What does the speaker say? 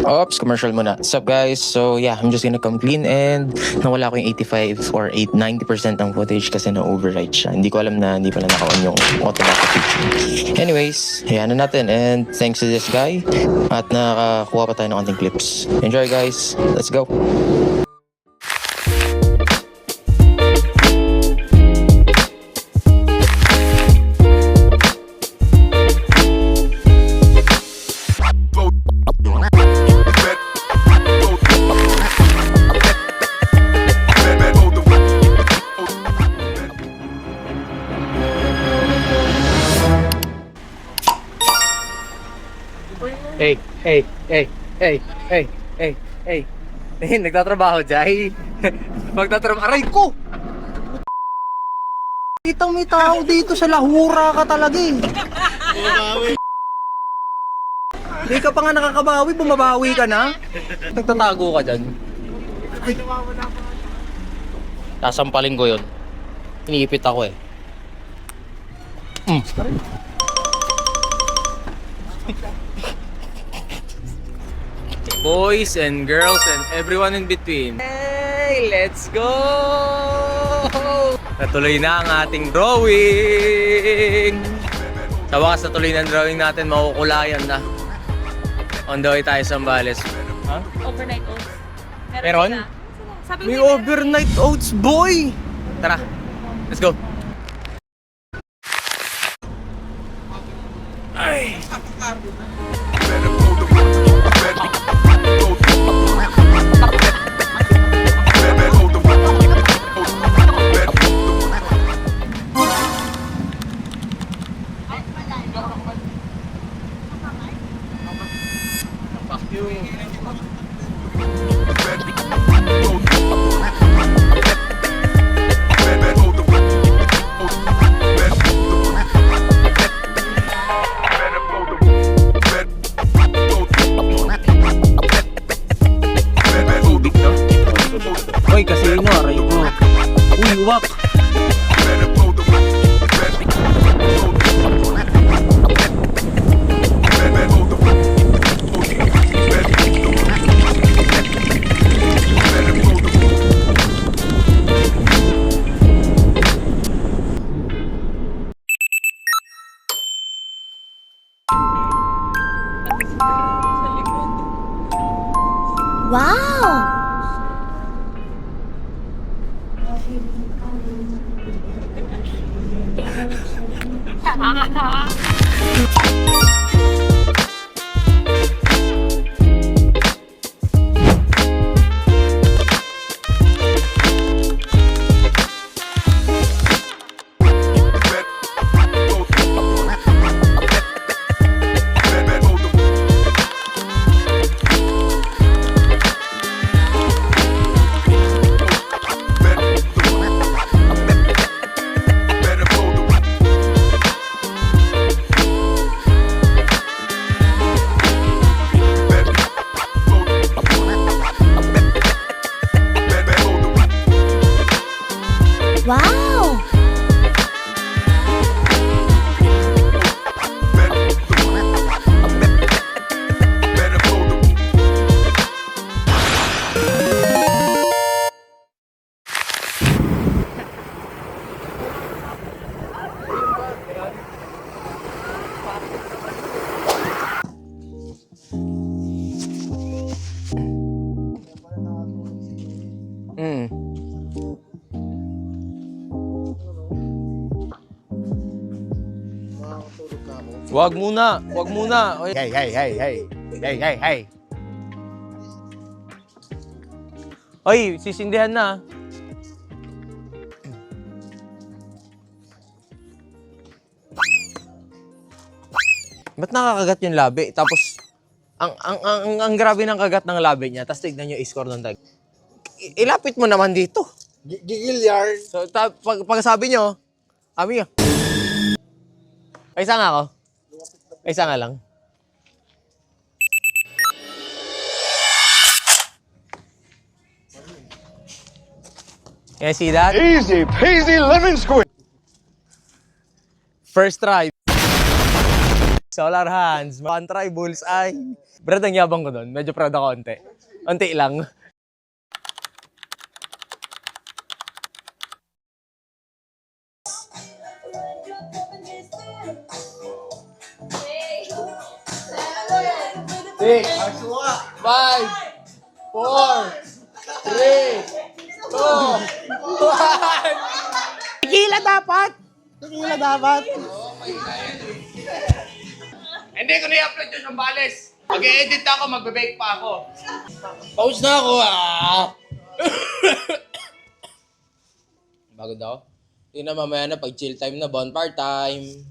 Oops, commercial muna. What's up guys? So yeah, I'm just gonna come clean and nawala ko yung 85 or 90% ng footage kasi na-override siya. Hindi ko alam na hindi pala naka-on yung automatic feature. Anyways, hayaan na natin and thanks to this guy at nakakuha pa tayo ng konting clips. Enjoy guys, let's go! Hey. Nagtatrabaho, Jai. Magtatrabaho. Aray ko! Kitang may tao dito sa lahura ka talaga eh. Hindi ka pa nga nakakabawi, bumabawi ka na. Nagtatago ka dyan. Sasampalin ko yun. Iniipit ako eh. Boys and girls and everyone in between. Hey, let's go! Natuloy na ang ating drawing. Sa wakas natuloy na ang drawing natin, makukulayan na. On the way tayo sa Zambales. Huh? Overnight oats. Meron? Sabi May mo overnight oats, boy! Tara, let's go. Ay! Uy, kasino, aray ko. Uy, wak. wow! Wow! Wag muna, wag muna. Oy. Hey. Oy, sisindihan na. Ba't nakakagat yung labi? Tapos, ang grabe ng kagat ng labi niya. Tapos tignan nyo i-score ng tag. Ilapit mo naman dito. Gigil yarn. So, pag sabi nyo, ami nyo. Ay, isa nga ako. Ay, isa nga lang. Can you see that? Easy peasy lemon squeeze. First try. Solar hands. Try bullseye. Brad, ang yabang ko doon. Medyo proud ako konti. Konti lang. Six, 5, 4, 3, 2, 1. Tequila dapat! Tequila dapat! Hindi ko na-upload yun sa Bales. Mag-edit ako, magbe-bake pa ako. Pause na ako Bago daw. Yun na mamaya na pag chill time na bonfire time.